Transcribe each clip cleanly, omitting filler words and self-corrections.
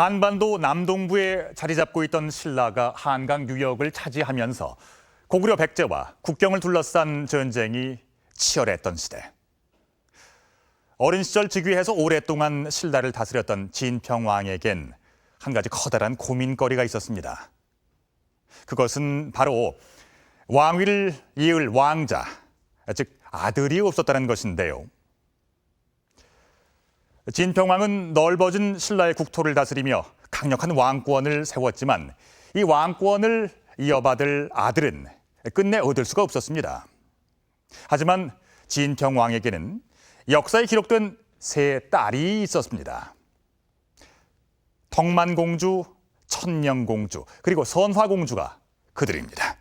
한반도 남동부에 자리 잡고 있던 신라가 한강 유역을 차지하면서 고구려 백제와 국경을 둘러싼 전쟁이 치열했던 시대. 어린 시절 즉위해서 오랫동안 신라를 다스렸던 진평왕에겐 한 가지 커다란 고민거리가 있었습니다. 그것은 바로 왕위를 이을 왕자, 즉 아들이 없었다는 것인데요. 진평왕은 넓어진 신라의 국토를 다스리며 강력한 왕권을 세웠지만 이 왕권을 이어받을 아들은 끝내 얻을 수가 없었습니다. 하지만 진평왕에게는 역사에 기록된 세 딸이 있었습니다. 덕만공주, 천령공주, 그리고 선화공주가 그들입니다.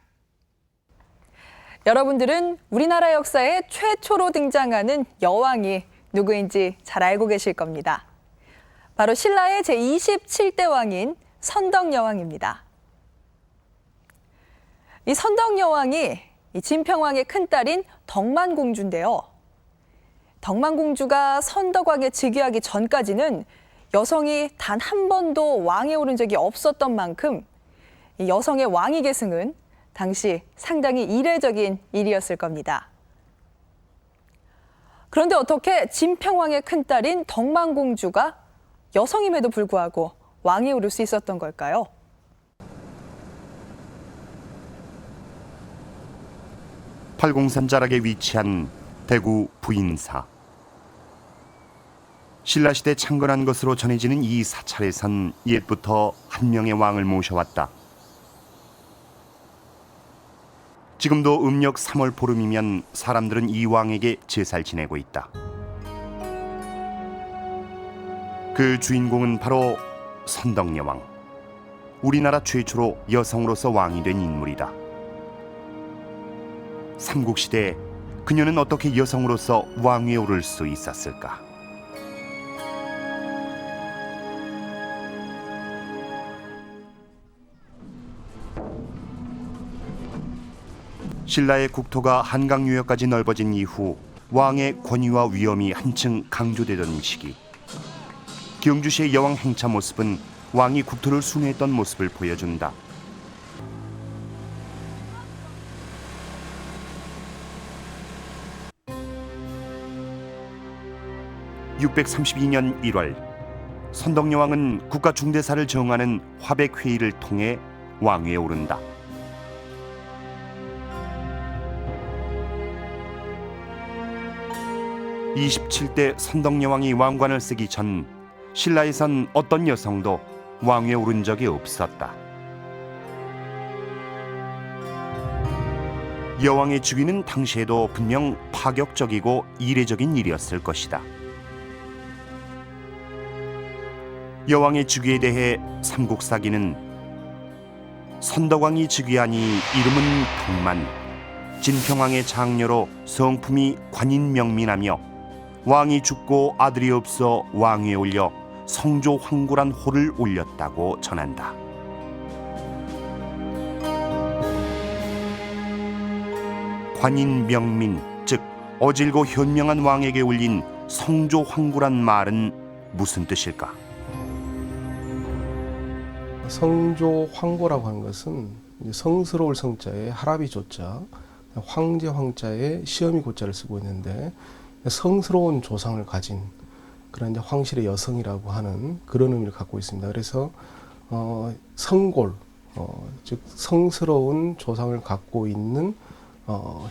여러분들은 우리나라 역사에 최초로 등장하는 여왕이 누구인지 잘 알고 계실 겁니다. 바로 신라의 제27대 왕인 선덕여왕입니다. 이 선덕여왕이 진평왕의 큰딸인 덕만공주인데요. 덕만공주가 선덕왕에 즉위하기 전까지는 여성이 단 한 번도 왕에 오른 적이 없었던 만큼 이 여성의 왕위 계승은 당시 상당히 이례적인 일이었을 겁니다. 그런데 어떻게 진평왕의 큰딸인 덕만공주가 여성임에도 불구하고 왕위에 오를 수 있었던 걸까요? 팔공산 자락에 위치한 대구 부인사. 신라시대 창건한 것으로 전해지는 이 사찰에선 옛부터 한 명의 왕을 모셔왔다. 지금도 음력 3월 보름이면 사람들은 이 왕에게 제사를 지내고 있다. 그 주인공은 바로 선덕여왕. 우리나라 최초로 여성으로서 왕이 된 인물이다. 삼국시대에 그녀는 어떻게 여성으로서 왕위에 오를 수 있었을까? 신라의 국토가 한강 유역까지 넓어진 이후 왕의 권위와 위엄이 한층 강조되던 시기. 경주시의 여왕 행차 모습은 왕이 국토를 순회했던 모습을 보여준다. (632년 1월) 선덕여왕은 국가 중대사를 정하는 화백회의를 통해 왕위에 오른다. (27대) 선덕여왕이 왕관을 쓰기 전 신라에선 어떤 여성도 왕위에 오른 적이 없었다. 여왕의 즉위는 당시에도 분명 파격적이고 이례적인 일이었을 것이다. 여왕의 즉위에 대해 삼국사기는 선덕왕이 즉위하니 이름은 덕만, 진평왕의 장녀로 성품이 관인명민하며 왕이 죽고 아들이 없어 왕위에 올려 성조황구란 호를 올렸다고 전한다. 관인명민, 즉 어질고 현명한 왕에게 올린 성조황구란 말은 무슨 뜻일까? 성조황고라고 하는 것은 성스러울 성자에 하랍이 조자, 황제 황자에 시험이 고자를 쓰고 있는데 성스러운 조상을 가진 그런 이제 황실의 여성이라고 하는 그런 의미를 갖고 있습니다. 그래서 성골, 즉 성스러운 조상을 갖고 있는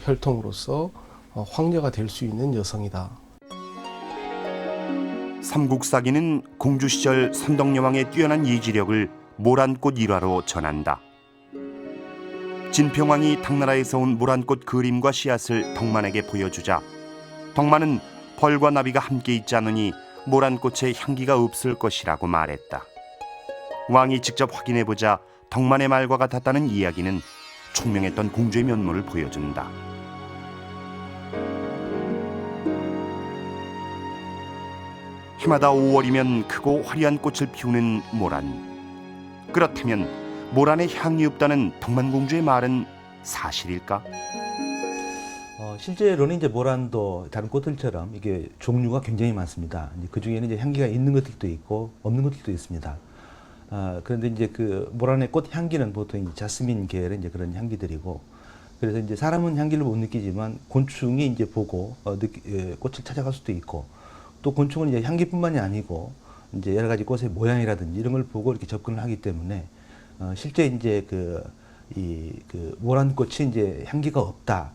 혈통으로서 황제가 될 수 있는 여성이다. 삼국사기는 공주 시절 선덕여왕의 뛰어난 예지력을 모란꽃 일화로 전한다. 진평왕이 당나라에서 온 모란꽃 그림과 씨앗을 덕만에게 보여주자 덕만은 벌과 나비가 함께 있지 않으니 모란꽃의 향기가 없을 것이라고 말했다. 왕이 직접 확인해보자 덕만의 말과 같았다는 이야기는 총명했던 공주의 면모를 보여준다. 해마다 5월이면 크고 화려한 꽃을 피우는 모란. 그렇다면 모란에 향이 없다는 덕만공주의 말은 사실일까? 실제로는 이제 모란도 다른 꽃들처럼 이게 종류가 굉장히 많습니다. 그 중에는 이제 향기가 있는 것들도 있고 없는 것들도 있습니다. 그런데 이제 그 모란의 꽃 향기는 보통 이제 자스민 계열의 이제 그런 향기들이고, 그래서 이제 사람은 향기를 못 느끼지만 곤충이 이제 보고 꽃을 찾아갈 수도 있고, 또 곤충은 이제 향기뿐만이 아니고 이제 여러 가지 꽃의 모양이라든지 이런 걸 보고 이렇게 접근을 하기 때문에 실제 이제 그 모란 꽃이 이제 향기가 없다.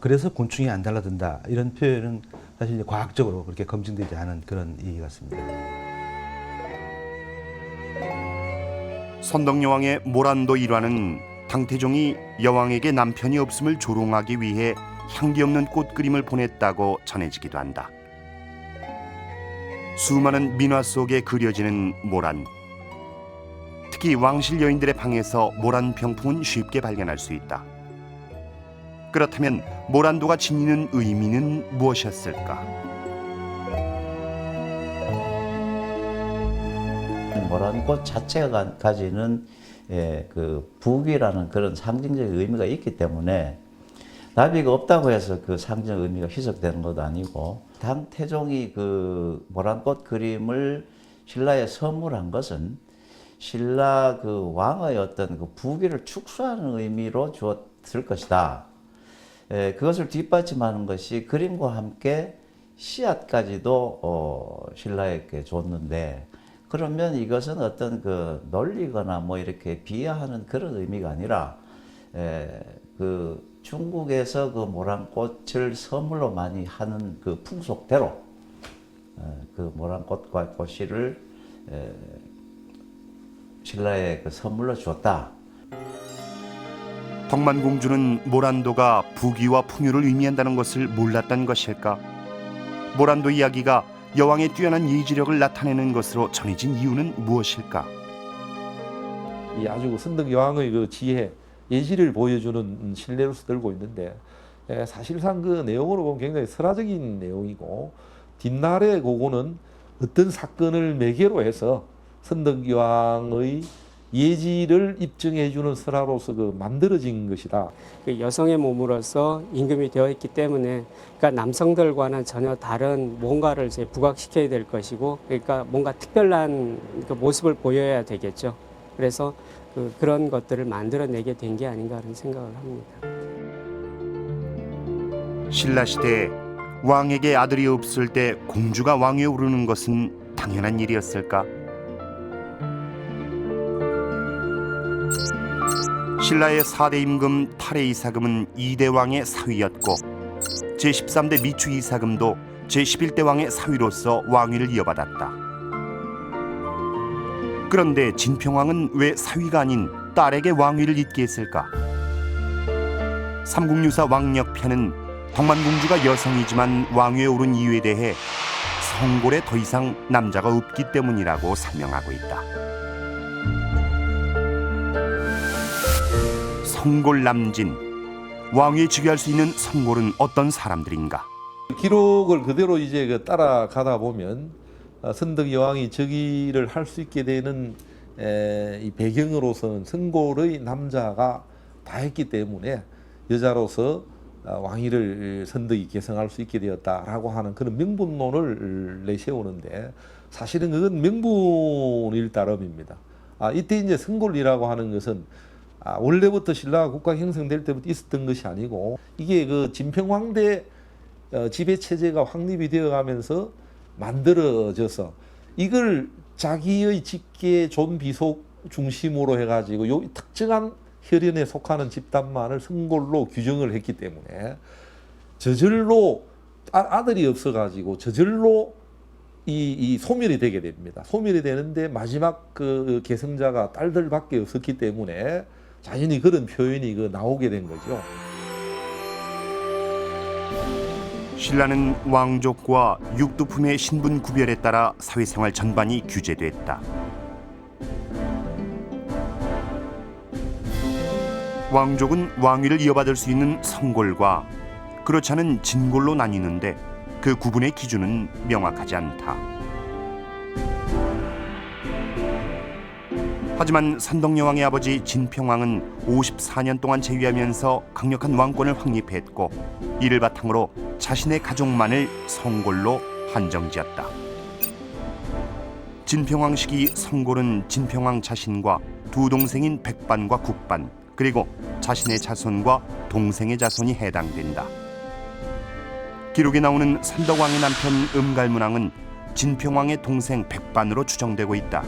그래서 곤충이 안 달라든다. 이런 표현은 사실 이제 과학적으로 그렇게 검증되지 않은 그런 얘기 같습니다. 선덕여왕의 모란도 일화는 당태종이 여왕에게 남편이 없음을 조롱하기 위해 향기 없는 꽃 그림을 보냈다고 전해지기도 한다. 수많은 민화 속에 그려지는 모란. 특히 왕실 여인들의 방에서 모란 병풍은 쉽게 발견할 수 있다. 그렇다면 모란도가 지니는 의미는 무엇이었을까? 모란꽃 자체가 가지는 그 부귀라는 그런 상징적 의미가 있기 때문에 나비가 없다고 해서 그 상징 의미가 희석되는 것도 아니고, 당태종이 그 모란꽃 그림을 신라에 선물한 것은 신라 그 왕의 어떤 그 부귀를 축소하는 의미로 주었을 것이다. 그것을 뒷받침하는 것이 그림과 함께 씨앗까지도 신라에게 줬는데, 그러면 이것은 어떤 그 놀리거나 뭐 이렇게 비하하는 그런 의미가 아니라 그 중국에서 그 모란꽃을 선물로 많이 하는 그 풍속대로 그 모란꽃과 꽃씨를 신라에 그 선물로 주었다. 덕만공주는 모란도가 부귀와 풍요를 의미한다는 것을 몰랐던 것일까? 모란도 이야기가 여왕의 뛰어난 예지력을 나타내는 것으로 전해진 이유는 무엇일까? 이 아주 선덕 여왕의 그 지혜, 예지를 보여주는 신뢰로서 들고 있는데, 사실상 그 내용으로 보면 굉장히 설화적인 내용이고, 뒷날에 그거는 어떤 사건을 매개로 해서 선덕 여왕의 예지를 입증해주는 설화로서 그 만들어진 것이다. 그 여성의 몸으로서 임금이 되어 있기 때문에, 그러니까 남성들과는 전혀 다른 뭔가를 이제 부각시켜야 될 것이고, 그러니까 뭔가 특별한 그 모습을 보여야 되겠죠. 그래서 그런 것들을 만들어내게 된 게 아닌가 하는 생각을 합니다. 신라 시대에 왕에게 아들이 없을 때 공주가 왕위에 오르는 것은 당연한 일이었을까? 신라의 4대 임금 탈해 이사금은 2대 왕의 사위였고, 제13대 미추 이사금도 제11대 왕의 사위로서 왕위를 이어받았다. 그런데 진평왕은 왜 사위가 아닌 딸에게 왕위를 잇게 했을까? 삼국유사 왕력편은 덕만공주가 여성이지만 왕위에 오른 이유에 대해 성골에 더 이상 남자가 없기 때문이라고 설명하고 있다. 성골남진, 왕위에 즉위할 수 있는 성골은 어떤 사람들인가? 기록을 그대로 이제 그 따라가다 보면 선덕 여왕이 즉위를 할 수 있게 되는 이 배경으로서는 성골의 남자가 다 했기 때문에 여자로서 왕위를 선덕이 계승할 수 있게 되었다라고 하는 그런 명분론을 내세우는데, 사실은 그건 명분일 따름입니다. 이때 이제 성골이라고 하는 것은 원래부터 신라가 국가 형성될 때부터 있었던 것이 아니고, 이게 그 진평왕대 지배 체제가 확립이 되어가면서 만들어져서 이걸 자기의 직계 존비속 중심으로 해가지고 요 특정한 혈연에 속하는 집단만을 성골로 규정을 했기 때문에 저절로 아들이 없어가지고 저절로 이 소멸이 되게 됩니다. 소멸이 되는데 마지막 그 계승자가 딸들밖에 없었기 때문에 자연히 그런 표현이 나오게 된 거죠. 신라는 왕족과 육두품의 신분 구별에 따라 사회생활 전반이 규제됐다. 왕족은 왕위를 이어받을 수 있는 성골과 그렇지 않은 진골로 나뉘는데 그 구분의 기준은 명확하지 않다. 하지만 선덕여왕의 아버지 진평왕은 54년 동안 재위하면서 강력한 왕권을 확립했고, 이를 바탕으로 자신의 가족만을 성골로 한정지었다. 진평왕 시기 성골은 진평왕 자신과 두 동생인 백반과 국반, 그리고 자신의 자손과 동생의 자손이 해당된다. 기록에 나오는 선덕왕의 남편 음갈문왕은 진평왕의 동생 백반으로 추정되고 있다.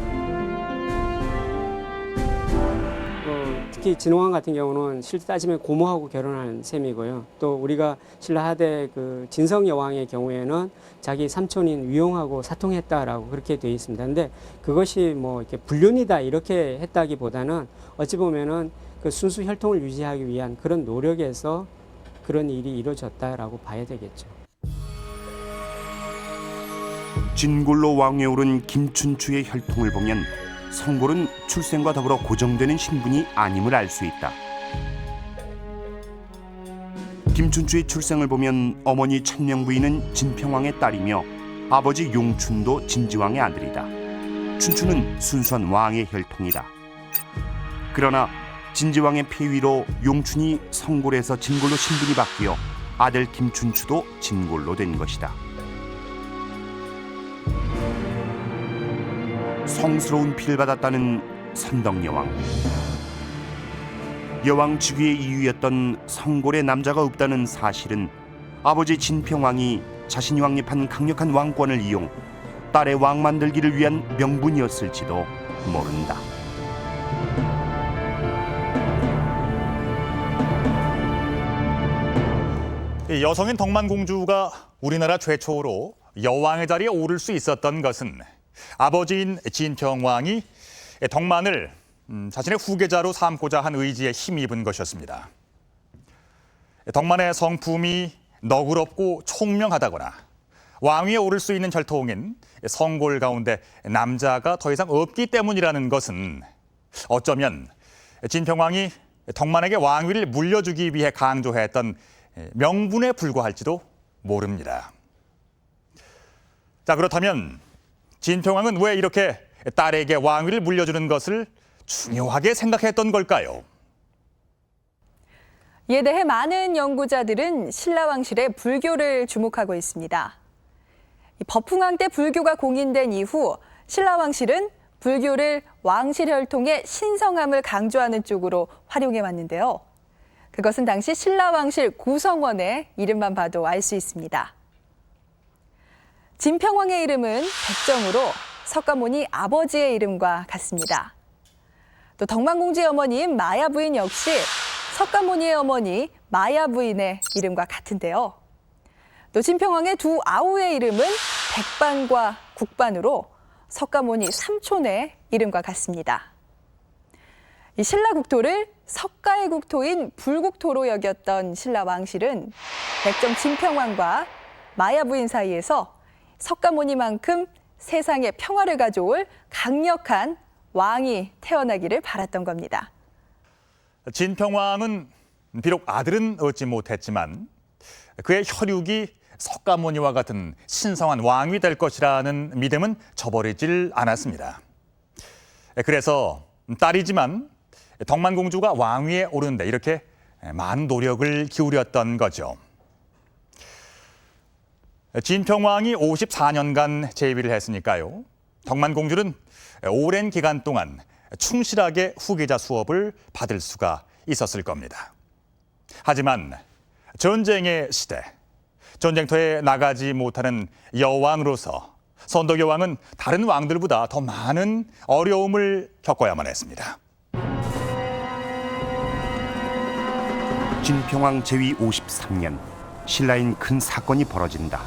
특히 진흥왕 같은 경우는 실제 따지면 고모하고 결혼한 셈이고요. 또 우리가 신라 하대 그 진성 여왕의 경우에는 자기 삼촌인 위용하고 사통했다라고 그렇게 되어 있습니다. 근데 그것이 뭐 이렇게 불륜이다 이렇게 했다기보다는 어찌 보면은 그 순수 혈통을 유지하기 위한 그런 노력에서 그런 일이 이루어졌다라고 봐야 되겠죠. 진골로 왕위에 오른 김춘추의 혈통을 보면 성골은 출생과 더불어 고정되는 신분이 아님을 알 수 있다. 김춘추의 출생을 보면 어머니 천명부인은 진평왕의 딸이며 아버지 용춘도 진지왕의 아들이다. 춘추는 순수한 왕의 혈통이다. 그러나 진지왕의 폐위로 용춘이 성골에서 진골로 신분이 바뀌어 아들 김춘추도 진골로 된 것이다. 성스러운 피를 받았다는 선덕여왕. 여왕 즉위의 이유였던 성골에 남자가 없다는 사실은 아버지 진평왕이 자신이 왕립한 강력한 왕권을 이용 딸의 왕 만들기를 위한 명분이었을지도 모른다. 이 여성인 덕만공주가 우리나라 최초로 여왕의 자리에 오를 수 있었던 것은 아버지인 진평왕이 덕만을 자신의 후계자로 삼고자 한 의지에 힘입은 것이었습니다. 덕만의 성품이 너그럽고 총명하다거나 왕위에 오를 수 있는 혈통인 성골 가운데 남자가 더 이상 없기 때문이라는 것은 어쩌면 진평왕이 덕만에게 왕위를 물려주기 위해 강조했던 명분에 불과할지도 모릅니다. 자, 그렇다면 진평왕은 왜 이렇게 딸에게 왕위를 물려주는 것을 중요하게 생각했던 걸까요? 이에 대해 많은 연구자들은 신라 왕실의 불교를 주목하고 있습니다. 법흥왕 때 불교가 공인된 이후 신라 왕실은 불교를 왕실 혈통의 신성함을 강조하는 쪽으로 활용해 왔는데요. 그것은 당시 신라 왕실 구성원의 이름만 봐도 알 수 있습니다. 진평왕의 이름은 백정으로 석가모니 아버지의 이름과 같습니다. 또 덕만공주의 어머니인 마야 부인 역시 석가모니의 어머니 마야 부인의 이름과 같은데요. 또 진평왕의 두 아우의 이름은 백반과 국반으로 석가모니 삼촌의 이름과 같습니다. 이 신라 국토를 석가의 국토인 불국토로 여겼던 신라 왕실은 백정 진평왕과 마야 부인 사이에서 석가모니만큼 세상에 평화를 가져올 강력한 왕이 태어나기를 바랐던 겁니다. 진평왕은 비록 아들은 얻지 못했지만 그의 혈육이 석가모니와 같은 신성한 왕이 될 것이라는 믿음은 저버리질 않았습니다. 그래서 딸이지만 덕만공주가 왕위에 오르는데 이렇게 많은 노력을 기울였던 거죠. 진평왕이 54년간 재위를 했으니까요. 덕만공주는 오랜 기간 동안 충실하게 후계자 수업을 받을 수가 있었을 겁니다. 하지만 전쟁의 시대, 전쟁터에 나가지 못하는 여왕으로서 선덕여왕은 다른 왕들보다 더 많은 어려움을 겪어야만 했습니다. 진평왕 재위 53년, 신라엔 큰 사건이 벌어진다.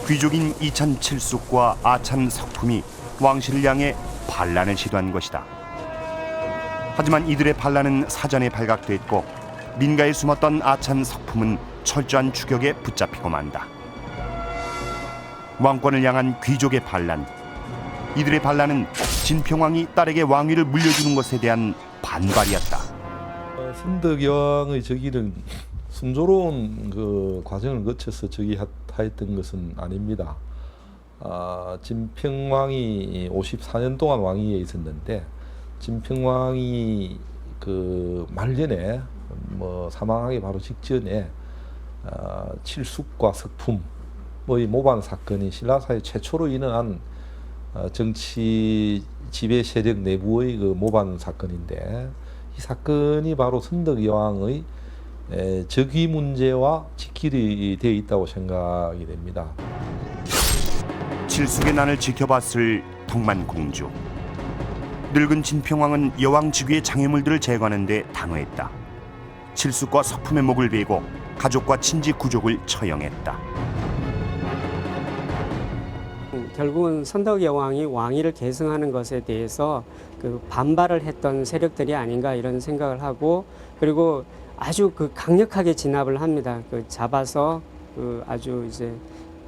귀족인 이찬 칠숙과 아찬 석품이 왕실을 향해 반란을 시도한 것이다. 하지만 이들의 반란은 사전에 발각됐고 민가에 숨었던 아찬 석품은 철저한 추격에 붙잡히고 만다. 왕권을 향한 귀족의 반란. 이들의 반란은 진평왕이 딸에게 왕위를 물려주는 것에 대한 반발이었다. 선덕여왕의 즉위는 순조로운 그 과정을 거쳐서 즉위하였던 것은 아닙니다. 진평왕이 54년 동안 왕위에 있었는데 진평왕이 그 말년에 사망하기 바로 직전에 칠숙과 석품 이 모반 사건이 신라사회 최초로 일어난 정치 지배 세력 내부의 그 모반 사건인데, 이 사건이 바로 선덕 여왕의 즉위 문제와 직결이 되어 있다고 생각이 됩니다. 칠숙의 난을 지켜봤을 덕만공주. 늙은 진평왕은 여왕 즉위의 장애물들을 제거하는 데 단호했다. 칠숙과 서품의 목을 베고 가족과 친지 구족을 처형했다. 결국은 선덕 여왕이 왕위를 계승하는 것에 대해서 그 반발을 했던 세력들이 아닌가 이런 생각을 하고, 그리고 아주 그 강력하게 진압을 합니다. 그 잡아서 그 아주 이제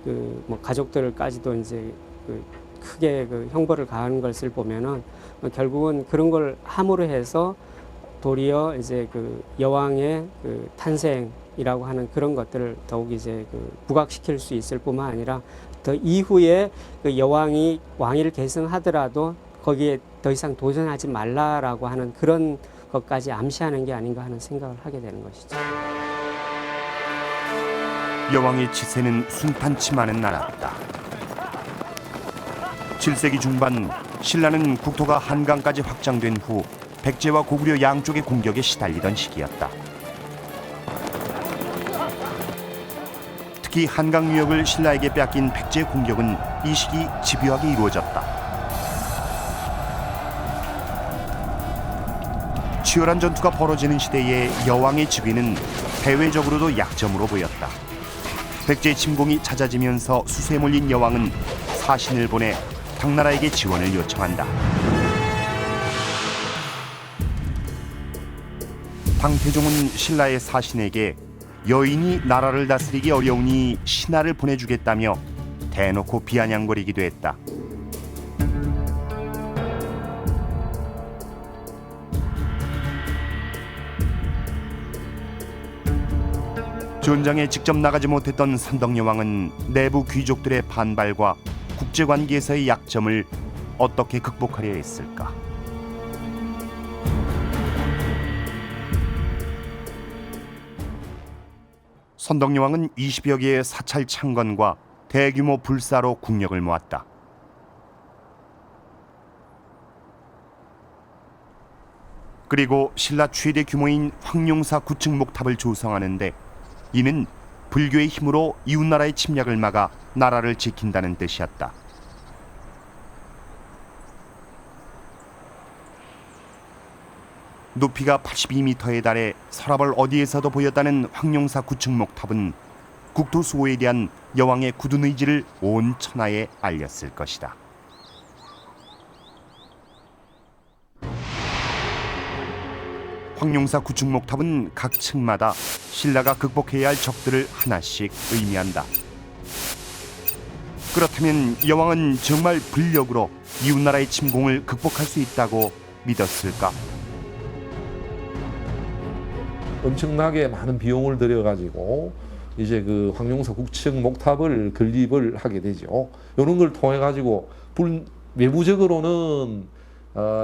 그 뭐 가족들까지도 이제 그 크게 그 형벌을 가하는 것을 보면은 결국은 그런 걸 함으로 해서 도리어 이제 그 여왕의 그 탄생이라고 하는 그런 것들을 더욱 이제 그 부각시킬 수 있을 뿐만 아니라 더 이후에 그 여왕이 왕위를 계승하더라도 거기에 더 이상 도전하지 말라라고 하는 그런 것까지 암시하는 게 아닌가 하는 생각을 하게 되는 것이죠. 여왕의 치세는 순탄치만은 않았다. 7세기 중반 신라는 국토가 한강까지 확장된 후 백제와 고구려 양쪽의 공격에 시달리던 시기였다. 특히 한강 유역을 신라에게 빼앗긴 백제의 공격은 이 시기 집요하게 이루어졌다. 치열한 전투가 벌어지는 시대에 여왕의 즉위는 대외적으로도 약점으로 보였다. 백제의 침공이 잦아지면서 수세에 몰린 여왕은 사신을 보내 당나라에게 지원을 요청한다. 당태종은 신라의 사신에게 여인이 나라를 다스리기 어려우니 신하를 보내주겠다며 대놓고 비아냥거리기도 했다. 전장에 직접 나가지 못했던 선덕여왕은 내부 귀족들의 반발과 국제관계에서의 약점을 어떻게 극복하려 했을까? 선덕여왕은 20여 개의 사찰 창건과 대규모 불사로 국력을 모았다. 그리고 신라 최대 규모인 황룡사 9층 목탑을 조성하는데, 이는 불교의 힘으로 이웃나라의 침략을 막아 나라를 지킨다는 뜻이었다. 높이가 82m에 달해 서랍을 어디에서도 보였다는 황룡사 9층 목탑은 국토 수호에 대한 여왕의 굳은 의지를 온 천하에 알렸을 것이다. 황룡사 9층 목탑은 각 층마다 신라가 극복해야 할 적들을 하나씩 의미한다. 그렇다면 여왕은 정말 불력으로 이웃나라의 침공을 극복할 수 있다고 믿었을까? 엄청나게 많은 비용을 들여가지고 이제 그 황룡사 9층 목탑을 건립을 하게 되죠. 이런 걸 통해 가지고 외부적으로는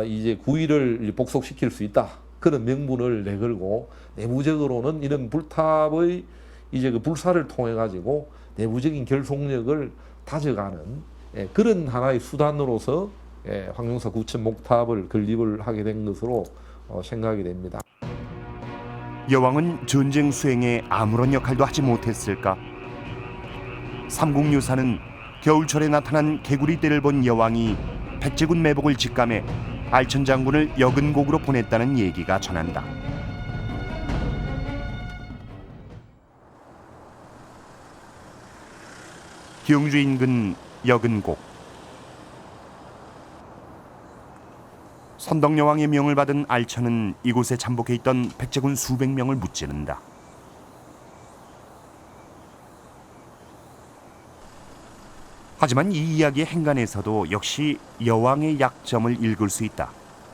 이제 구의를 복속시킬 수 있다, 그런 명분을 내걸고, 내부적으로는 이런 불탑의 이제 그 불사를 통해 가지고 내부적인 결속력을 다져가는 그런 하나의 수단으로서 황룡사 9층 목탑을 건립을 하게 된 것으로 생각이 됩니다. 여왕은 전쟁 수행에 아무런 역할도 하지 못했을까? 삼국유사는 겨울철에 나타난 개구리떼를 본 여왕이 백제군 매복을 직감해 알천 장군을 여근곡으로 보냈다는 얘기가 전한다. 경주 인근 여근곡. 선덕여왕의 명을 받은 알천은 이곳에 잠복해 있던 백제군 수백 명을 무찌른다. 하지만 이 이야기의 행간에서도 역시 여왕의 약점을 읽을 수 있다.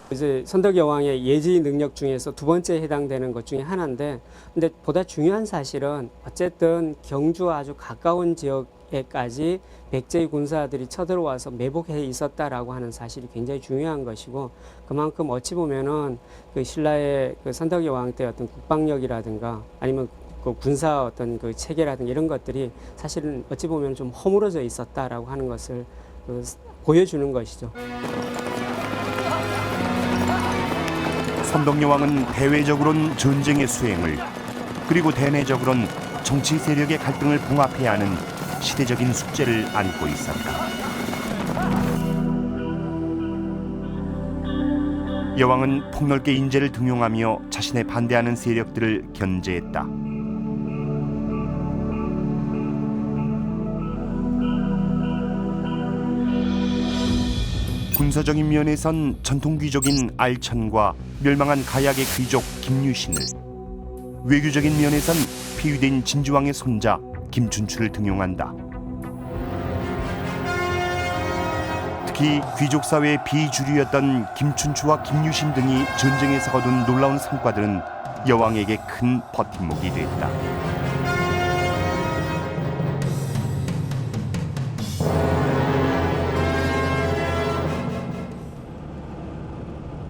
이제 선덕 여왕의 예지 능력 중에서 두 번째에 해당되는 것 중에 하나인데, 근데 보다 중요한 사실은 어쨌든 경주와 아주 가까운 지역에까지 백제의 군사들이 쳐들어와서 매복해 있었다라고 하는 사실이 굉장히 중요한 것이고, 그만큼 어찌 보면은 그 신라의 그 선덕 여왕 때 어떤 국방력이라든가 아니면 그 군사 어떤 그 체계라든가 이런 것들이 사실은 어찌 보면 좀 허물어져 있었다라고 하는 것을 보여주는 것이죠. 선덕여왕은 대외적으로는 전쟁의 수행을, 그리고 대내적으로는 정치 세력의 갈등을 봉합해야 하는 시대적인 숙제를 안고 있었다. 여왕은 폭넓게 인재를 등용하며 자신에 반대하는 세력들을 견제했다. 군사적인 면에선 전통 귀족인 알천과 멸망한 가약의 귀족 김유신을, 외교적인 면에선 폐위된 진주왕의 손자 김춘추를 등용한다. 특히 귀족 사회의 비주류였던 김춘추와 김유신 등이 전쟁에서 거둔 놀라운 성과들은 여왕에게 큰 버팀목이 됐다.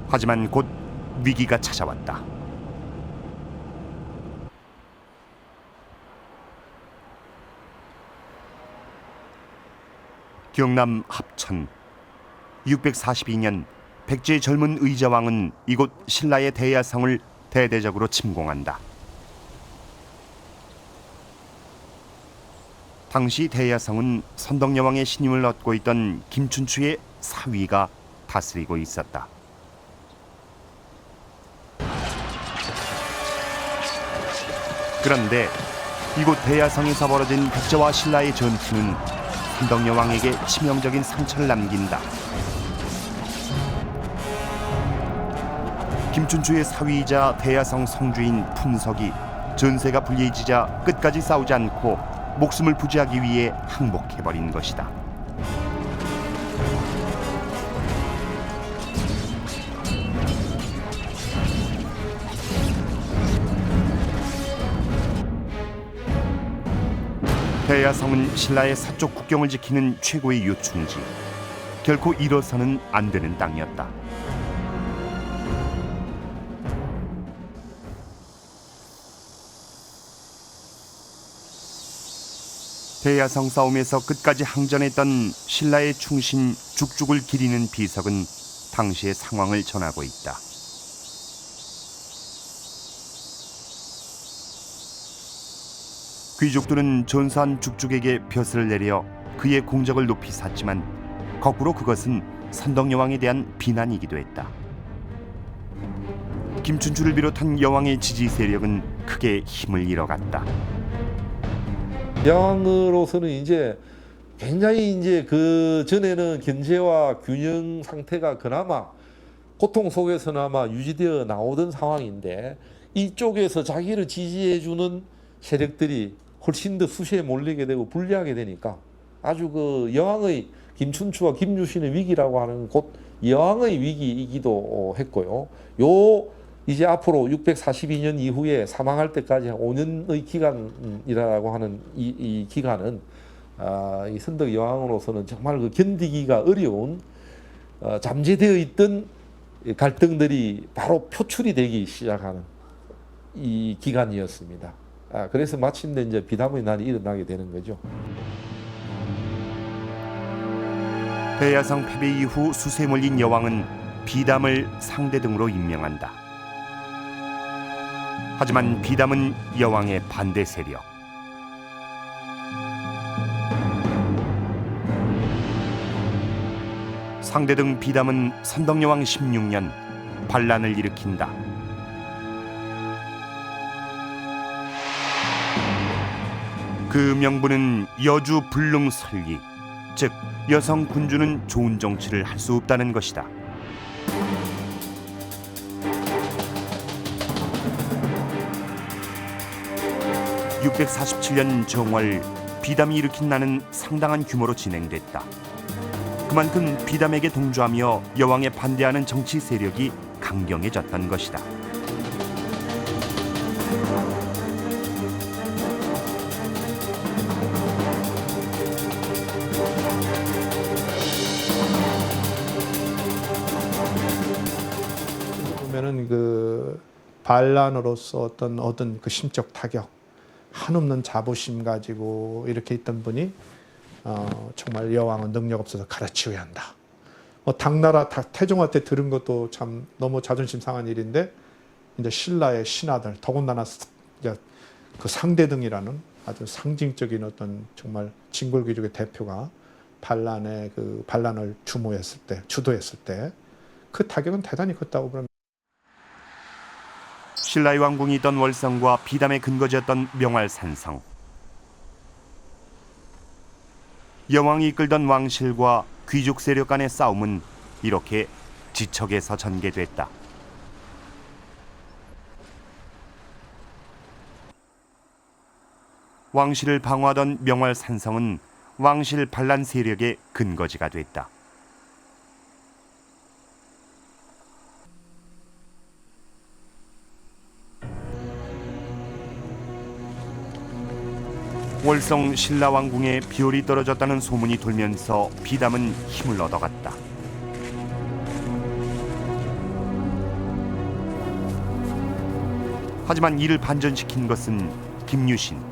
하지만 곧 위기가 찾아왔다. 경남 합천. 642년 백제의 젊은 의자왕은 이곳 신라의 대야성을 대대적으로 침공한다. 당시 대야성은 선덕여왕의 신임을 얻고 있던 김춘추의 사위가 다스리고 있었다. 그런데 이곳 대야성에서 벌어진 백제와 신라의 전투는 선덕여왕에게 치명적인 상처를 남긴다. 김춘추의 사위이자 대야성 성주인 품석이 전세가 불리해지자 끝까지 싸우지 않고 목숨을 부지하기 위해 항복해버린 것이다. 대야성은 신라의 서쪽 국경을 지키는 최고의 요충지, 결코 일어서는 안 되는 땅이었다. 대야성 싸움에서 끝까지 항전했던 신라의 충신 죽죽을 기리는 비석은 당시의 상황을 전하고 있다. 귀족들은 전사한 죽죽에게 벼슬을 내려 그의 공적을 높이 샀지만 거꾸로 그것은 선덕여왕에 대한 비난이기도 했다. 김춘추를 비롯한 여왕의 지지 세력은 크게 힘을 잃어갔다. 여왕으로서는 이제 굉장히 이제 그 전에는 견제와 균형 상태가 그나마 고통 속에서나마 유지되어 나오던 상황인데, 이쪽에서 자기를 지지해주는 세력들이 훨씬 더 수시에 몰리게 되고 불리하게 되니까 아주 그 여왕의 김춘추와 김유신의 위기라고 하는 곧 여왕의 위기이기도 했고요. 요 이제 앞으로 642년 이후에 사망할 때까지 한 5년의 기간이라고 하는 이 기간은 이 선덕 여왕으로서는 정말 그 견디기가 어려운 잠재되어 있던 갈등들이 바로 표출이 되기 시작하는 이 기간이었습니다. 그래서 마침내 이제 비담의 날이 일어나게 되는 거죠. 대야성 패배 이후 수세에 몰린 여왕은 비담을 상대 등으로 임명한다. 하지만 비담은 여왕의 반대 세력. 상대 등 비담은 선덕여왕 16년 반란을 일으킨다. 그 명분은 여주 불능설기, 즉 여성 군주는 좋은 정치를 할 수 없다는 것이다. (647년) 정월, 비담이 일으킨 난은 상당한 규모로 진행됐다. 그만큼 비담에게 동조하며 여왕에 반대하는 정치 세력이 강경해졌던 것이다. 보면은 그 반란으로서 어떤 그 심적 타격, 한없는 자부심 가지고 이렇게 있던 분이 정말 여왕은 능력 없어서 가르치어야 한다. 뭐 당나라 태종화 때 들은 것도 참 너무 자존심 상한 일인데 이제 신라의 신하들 더군다나 이제 그 상대등이라는 아주 상징적인 어떤 정말 진골귀족의 대표가 반란을 주도했을 때 그 타격은 대단히 컸다고 봅니다. 신라의 왕궁이 있던 월성과 비담의 근거지였던 명활산성. 여왕이 이끌던 왕실과 귀족 세력 간의 싸움은 이렇게 지척에서 전개됐다. 왕실을 방어하던 명활산성은 왕실 반란 세력의 근거지가 됐다. 월성 신라왕궁에 비올이 떨어졌다는 소문이 돌면서 비담은 힘을 얻어갔다. 하지만 이를 반전시킨 것은 김유신.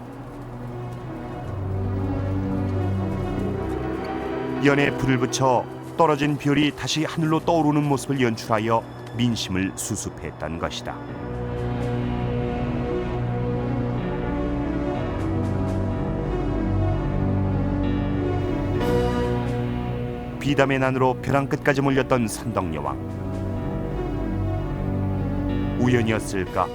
연에 불을 붙여 떨어진 비올이 다시 하늘로 떠오르는 모습을 연출하여 민심을 수습했던 것이다. 비담의 난으로 벼랑 끝까지 몰렸던 선덕여왕. 우연이었을까?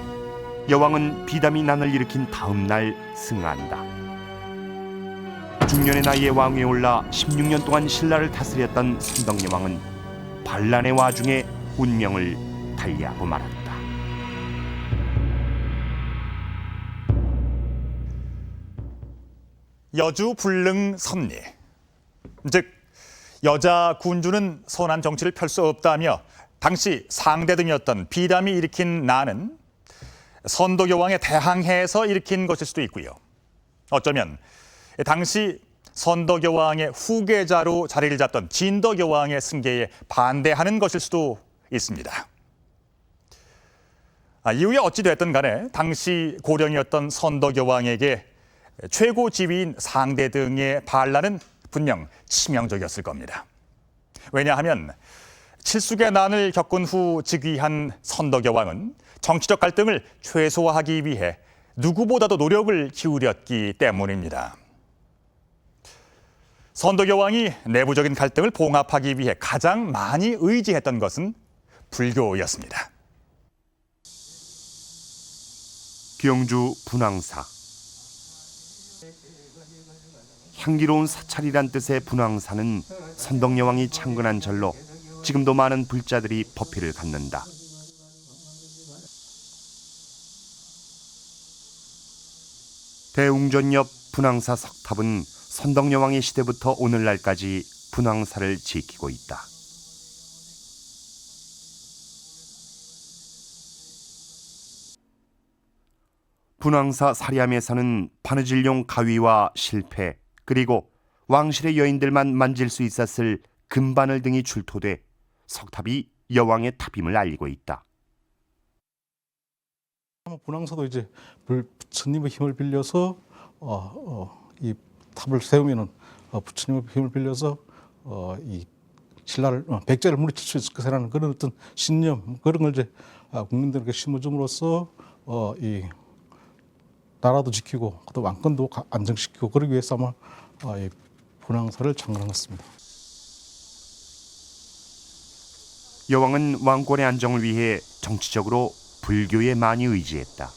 여왕은 비담이 난을 일으킨 다음 날 승한다. 중년의 나이에 왕위에 올라 16년 동안 신라를 다스렸던 선덕여왕은 반란의 와중에 운명을 달리하고 말았다. 여주 불능 섭리, 즉 여자 군주는 선한 정치를 펼 수 없다며 당시 상대등이었던 비담이 일으킨 난은 선덕여왕에 대항해서 일으킨 것일 수도 있고요. 어쩌면 당시 선덕여왕의 후계자로 자리를 잡던 진덕여왕의 승계에 반대하는 것일 수도 있습니다. 이후에 어찌됐든 간에 당시 고령이었던 선덕여왕에게 최고 지위인 상대등의 반란은 분명 치명적이었을 겁니다. 왜냐하면 칠숙의 난을 겪은 후 즉위한 선덕여왕은 정치적 갈등을 최소화하기 위해 누구보다도 노력을 기울였기 때문입니다. 선덕여왕이 내부적인 갈등을 봉합하기 위해 가장 많이 의지했던 것은 불교였습니다. 경주 분황사. 향기로운 사찰이란 뜻의 분황사는 선덕여왕이 창건한 절로 지금도 많은 불자들이 법회를 갖는다. 대웅전 옆 분황사 석탑은 선덕여왕의 시대부터 오늘날까지 분황사를 지키고 있다. 분황사 사리함에서는 바느질용 가위와 실패, 그리고 왕실의 여인들만 만질 수 있었을 금바늘 등이 출토돼 석탑이 여왕의 탑임을 알리고 있다. 분황사도 이제 부처님의 힘을 빌려서 이 탑을 세우면은 부처님의 힘을 빌려서 이 신라를 백제를 물리칠 수 있을 것이라는 그런 어떤 신념 그런 걸 이제 국민들에게 심어줌으로써 이 나라도 지키고 또 왕권도 안정시키고 그러기 위해서 아마 이 분황사를 창건한 것 같습니다. 여왕은 왕권의 안정을 위해 정치적으로 불교에 많이 의지했다.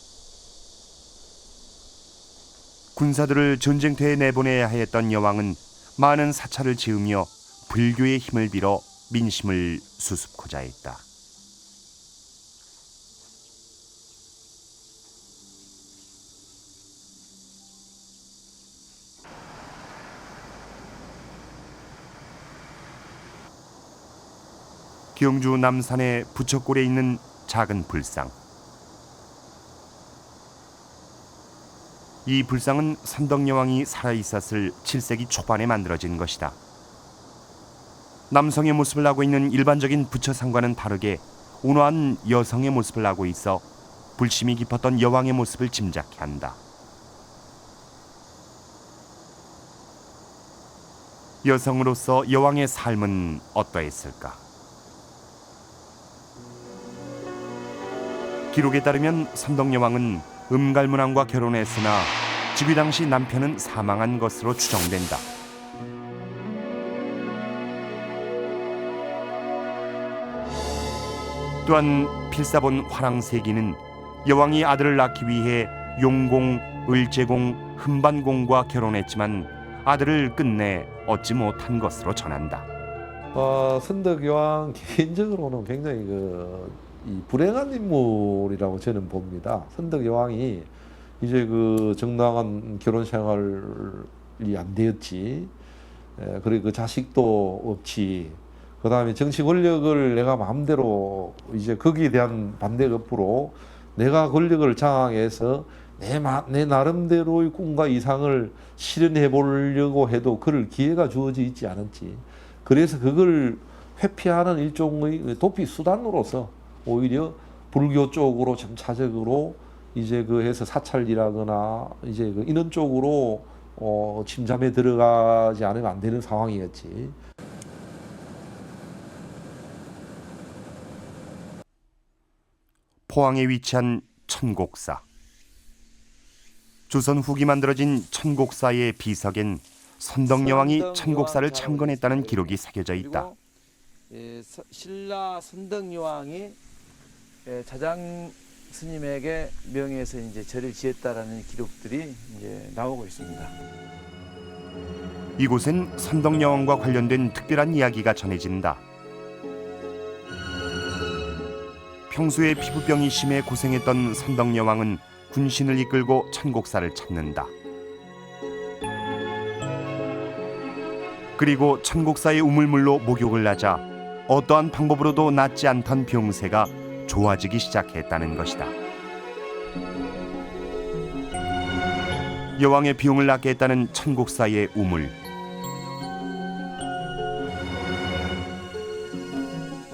군사들을 전쟁터에 내보내야 했던 여왕은 많은 사찰을 지으며 불교의 힘을 빌어 민심을 수습고자 했다. 경주 남산의 부처골에 있는 작은 불상. 이 불상은 선덕여왕이 살아있었을 7세기 초반에 만들어진 것이다. 남성의 모습을 하고 있는 일반적인 부처상과는 다르게 온화한 여성의 모습을 하고 있어 불심이 깊었던 여왕의 모습을 짐작케 한다. 여성으로서 여왕의 삶은 어떠했을까? 기록에 따르면 선덕여왕은 음갈문왕과 결혼했으나 즉위 당시 남편은 사망한 것으로 추정된다. 또한 필사본 화랑세기는 여왕이 아들을 낳기 위해 용공, 을제공, 흠반공과 결혼했지만 아들을 끝내 얻지 못한 것으로 전한다. 선덕여왕 개인적으로는 굉장히 이 불행한 인물이라고 저는 봅니다. 선덕여왕이 이제 정당한 결혼 생활이 안 되었지, 그리고 자식도 없지, 그 다음에 정치 권력을 내가 마음대로 이제 거기에 대한 반대 급부로 내가 권력을 장악해서 내 나름대로의 꿈과 이상을 실현해 보려고 해도 그럴 기회가 주어져 있지 않았지. 그래서 그걸 회피하는 일종의 도피 수단으로서 오히려 불교 쪽으로 점차적으로 이제 해서 사찰이라거나 이제 이런 쪽으로 침잠에 들어가지 않으면 안 되는 상황이었지. 포항에 위치한 천곡사. 조선 후기 만들어진 천곡사의 비석엔 선덕여왕이 천곡사를 창건했다는 기록이 새겨져 있다. 신라 선덕여왕이 자장 스님에게 명해서 이제 절을 지었다라는 기록들이 이제 나오고 있습니다. 이곳엔 선덕여왕과 관련된 특별한 이야기가 전해진다. 평소에 피부병이 심해 고생했던 선덕여왕은 군신을 이끌고 천곡사를 찾는다. 그리고 천곡사의 우물물로 목욕을 하자 어떠한 방법으로도 낫지 않던 병세가 좋아지기 시작했다는 것이다. 여왕의 비용을 낫게 했다는 천곡사의 우물.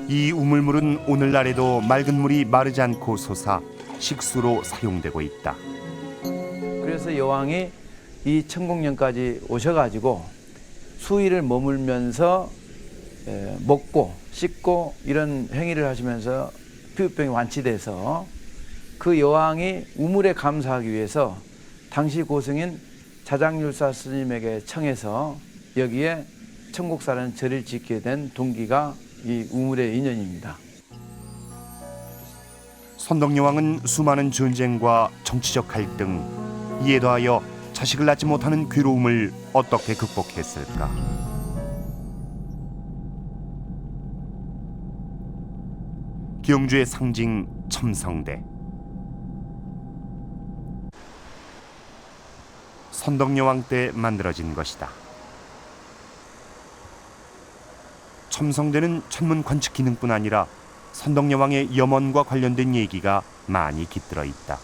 이 우물물은 오늘날에도 맑은 물이 마르지 않고 솟아 식수로 사용되고 있다. 그래서 여왕이 이 천곡령까지 오셔가지고 수일을 머물면서 먹고 씻고 이런 행위를 하시면서 피부병이 완치돼서 그 여왕이 우물에 감사하기 위해서 당시 고승인 자장율사 스님에게 청해서 여기에 천곡사라는 절을 짓게 된 동기가 이 우물의 인연입니다. 선덕여왕은 수많은 전쟁과 정치적 갈등, 이에 더하여 자식을 낳지 못하는 괴로움을 어떻게 극복했을까? 경주의 상징 첨성대. 선덕여왕 때 만들어진 것이다. 첨성대는 천문 관측 기능뿐 아니라 선덕여왕의 염원과 관련된 얘기가 많이 깃들어 있다.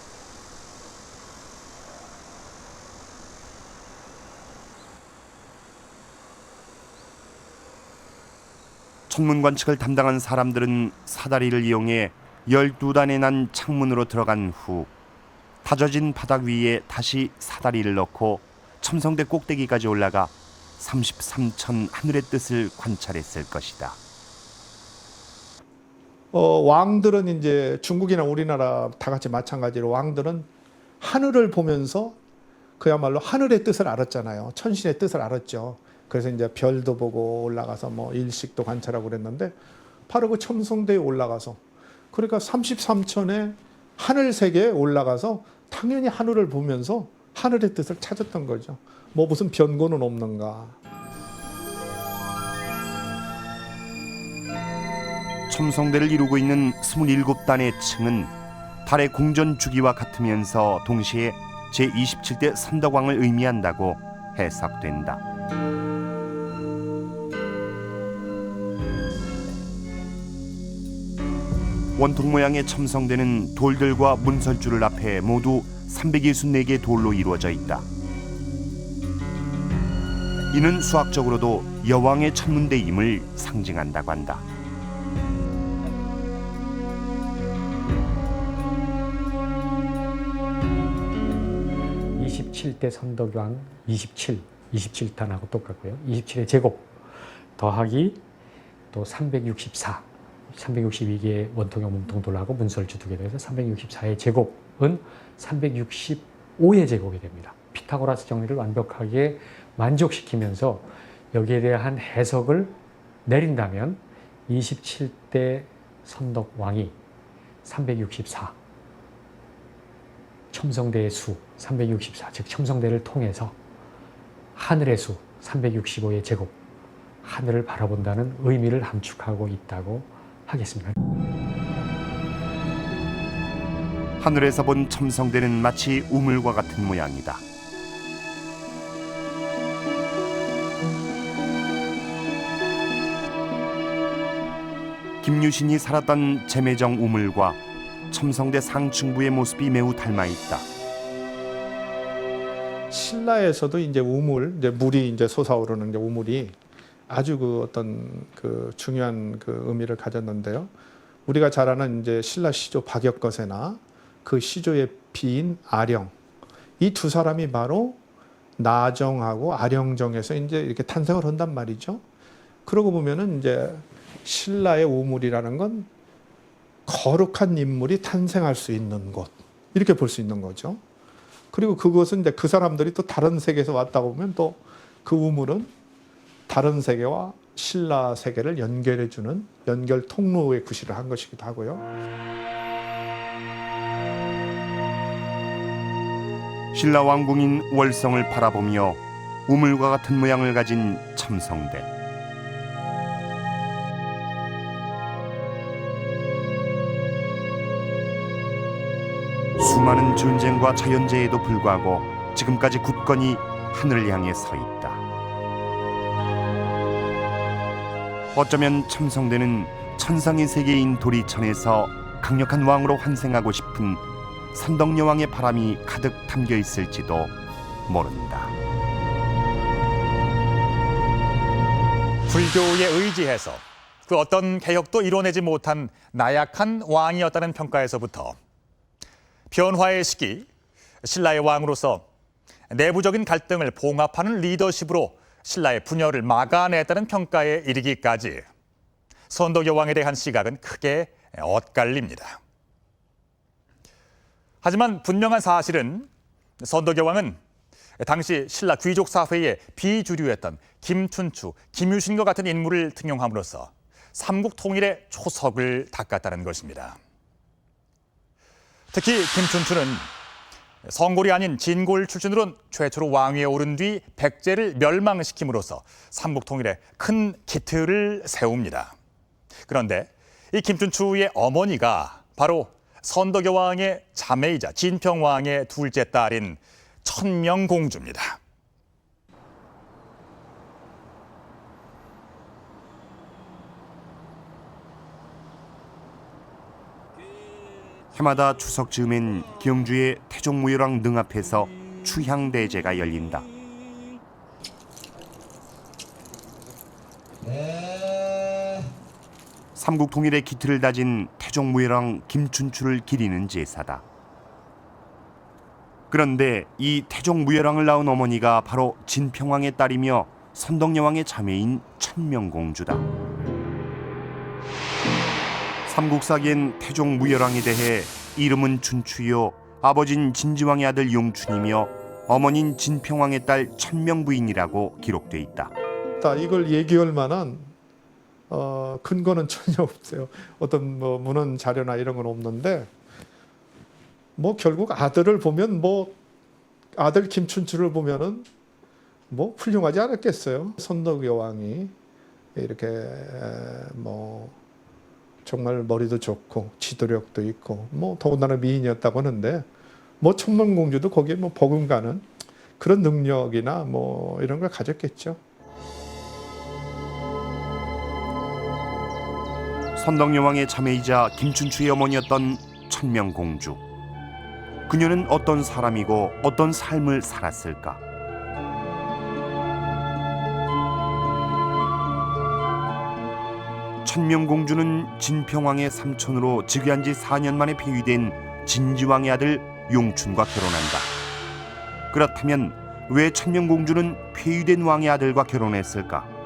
천문 관측을 담당한 사람들은 사다리를 이용해 12단에 난 창문으로 들어간 후 다져진 바닥 위에 다시 사다리를 넣고 첨성대 꼭대기까지 올라가 33천 하늘의 뜻을 관찰했을 것이다. 왕들은 이제 중국이나 우리나라 다 같이 마찬가지로 왕들은 하늘을 보면서 그야말로 하늘의 뜻을 알았잖아요. 천신의 뜻을 알았죠. 그래서 이제 별도 보고 올라가서 뭐 일식도 관찰하고 그랬는데 바로 그 첨성대에 올라가서 그러니까 33천의 하늘 세계에 올라가서 당연히 하늘을 보면서 하늘의 뜻을 찾았던 거죠. 뭐 무슨 변고는 없는가. 첨성대를 이루고 있는 27단의 층은 달의 공전 주기와 같으면서 동시에 제27대 선덕왕을 의미한다고 해석된다. 원통 모양의 첨성대는 돌들과 문설주를 앞에 모두 364개의 돌로 이루어져 있다. 이는 수학적으로도 여왕의 천문대임을 상징한다고 한다. 27대 선덕왕 27, 27탄하고 똑같고요. 27의 제곱 더하기 또 364, 362개의 원통형 몸통돌하고 문설주 2개 돼서 364의 제곱은 365의 제곱이 됩니다. 피타고라스 정리를 완벽하게 만족시키면서 여기에 대한 해석을 내린다면 27대 선덕왕이 364, 첨성대의 수 364, 즉 첨성대를 통해서 하늘의 수 365의 제곱, 하늘을 바라본다는 의미를 함축하고 있다고 하겠습니다. 하늘에서 본 첨성대는 마치 우물과 같은 모양이다. 김유신이 살았던 제매정 우물과 첨성대 상층부의 모습이 매우 닮아 있다. 신라에서도 이제 우물, 이제 물이 이제 솟아오르는 이제 우물이 아주 그 어떤 그 중요한 그 의미를 가졌는데요. 우리가 잘 아는 이제 신라 시조 박역거세나 그 시조의 비인 아령, 이 두 사람이 바로 나정하고 아령정에서 이제 이렇게 탄생을 한단 말이죠. 그러고 보면은 이제 신라의 우물이라는 건 거룩한 인물이 탄생할 수 있는 곳, 이렇게 볼 수 있는 거죠. 그리고 그것은 이제 그 사람들이 또 다른 세계에서 왔다고 보면 또 그 우물은 다른 세계와 신라 세계를 연결해주는 연결 통로의 구실을 한 것이기도 하고요. 신라 왕궁인 월성을 바라보며 우물과 같은 모양을 가진 첨성대. 수많은 전쟁과 자연재해에도 불구하고 지금까지 굳건히 하늘을 향해 서 있다. 어쩌면 첨성대는 천상의 세계인 도리천에서 강력한 왕으로 환생하고 싶은 선덕여왕의 바람이 가득 담겨 있을지도 모른다. 불교에 의지해서 그 어떤 개혁도 이뤄내지 못한 나약한 왕이었다는 평가에서부터 변화의 시기, 신라의 왕으로서 내부적인 갈등을 봉합하는 리더십으로 신라의 분열을 막아냈다는 평가에 이르기까지 선덕여왕에 대한 시각은 크게 엇갈립니다. 하지만 분명한 사실은 선덕여왕은 당시 신라 귀족 사회의 비주류였던 김춘추, 김유신과 같은 인물을 등용함으로써 삼국 통일의 초석을 닦았다는 것입니다. 특히 김춘추는 성골이 아닌 진골 출신으로 최초로 왕위에 오른 뒤 백제를 멸망시킴으로써 삼국 통일에 큰 기틀을 세웁니다. 그런데 이 김춘추의 어머니가 바로 선덕여왕의 자매이자 진평왕의 둘째 딸인 천명공주입니다. 해마다 추석 즈음엔 경주의 태종무열왕 능 앞에서 추향대제가 열린다. 삼국 통일의 기틀을 다진 태종무열왕 김춘추를 기리는 제사다. 그런데 이 태종무열왕을 낳은 어머니가 바로 진평왕의 딸이며 선덕여왕의 자매인 천명공주다. 삼국사기엔 태종무열왕에 대해 이름은 춘추요, 아버진 진지왕의 아들 용춘이며 어머닌 진평왕의 딸 천명부인이라고 기록돼 있다. 이걸 얘기할 만한 근거는 전혀 없어요. 어떤 뭐 문헌 자료나 이런 건 없는데 뭐 결국 아들을 보면 뭐 아들 김춘추를 보면은 뭐 훌륭하지 않았겠어요. 선덕여왕이 이렇게 뭐 정말 머리도 좋고 지도력도 있고 뭐 더군다나 미인이었다고 하는데 뭐 천명공주도 거기에 뭐 버금가는 그런 능력이나 뭐 이런 걸 가졌겠죠. 선덕여왕의 자매이자 김춘추의 어머니였던 천명공주. 그녀는 어떤 사람이고 어떤 삶을 살았을까? 천명공주는 진평왕의 삼촌으로 즉위한 지 4년 만에 폐위된 진지왕의 아들 용춘과 결혼한다. 그렇다면 왜 천명공주는 폐위된 왕의 아들과 결혼했을까?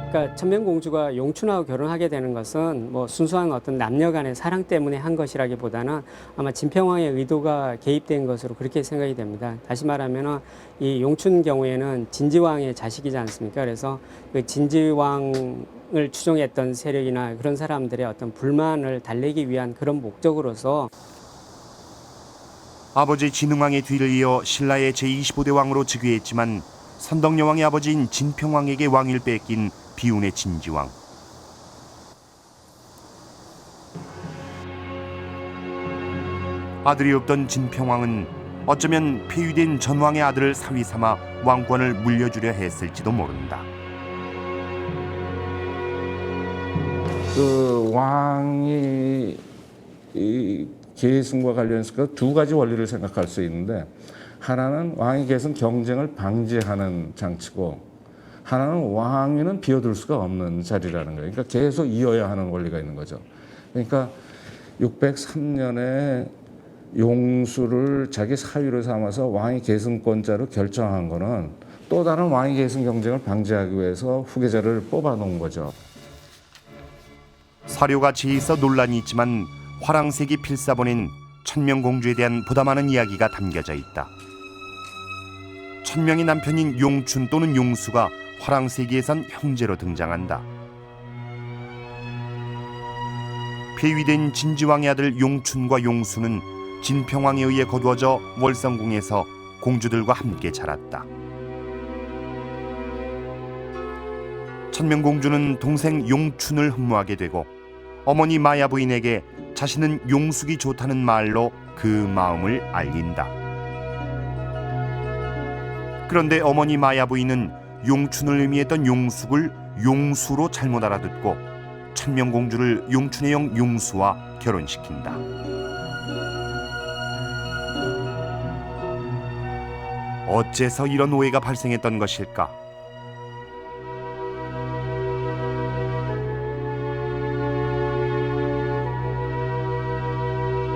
그러니까 천명공주가 용춘하고 결혼하게 되는 것은 뭐 순수한 어떤 남녀 간의 사랑 때문에 한 것이라기보다는 아마 진평왕의 의도가 개입된 것으로 그렇게 생각이 됩니다. 다시 말하면 이 용춘 경우에는 진지왕의 자식이지 않습니까? 그래서 그 진지왕을 추종했던 세력이나 그런 사람들의 어떤 불만을 달래기 위한 그런 목적으로서 아버지 진흥왕의 뒤를 이어 신라의 제25대 왕으로 즉위했지만 선덕여왕의 아버지인 진평왕에게 왕위를 뺏긴 비운의 진지왕. 아들이 없던 진평왕은 어쩌면 폐위된 전왕의 아들을 사위 삼아 왕권을 물려주려 했을지도 모른다. 그 왕이 이 계승과 관련해서 두 가지 원리를 생각할 수 있는데, 하나는 왕위 계승 경쟁을 방지하는 장치고, 하나는 왕위는 비워둘 수가 없는 자리라는 거예요. 그러니까 계속 이어야 하는 원리가 있는 거죠. 그러니까 603년에 용수를 자기 사위로 삼아서 왕위 계승권자로 결정한 거는 또 다른 왕위 계승 경쟁을 방지하기 위해서 후계자를 뽑아놓은 거죠. 사료가 제있어 논란이 있지만 화랑색이 필사본인 천명공주에 대한 보다 많은 이야기가 담겨져 있다. 천명의 남편인 용춘 또는 용수가 화랑세기에선 형제로 등장한다. 폐위된 진지왕의 아들 용춘과 용수는 진평왕에 의해 거두어져 월성궁에서 공주들과 함께 자랐다. 천명공주는 동생 용춘을 흠모하게 되고 어머니 마야 부인에게 자신은 용숙이 좋다는 말로 그 마음을 알린다. 그런데 어머니 마야 부인은 용춘을 의미했던 용숙을 용수로 잘못 알아듣고 천명공주를 용춘의 형 용수와 결혼시킨다. 어째서 이런 오해가 발생했던 것일까?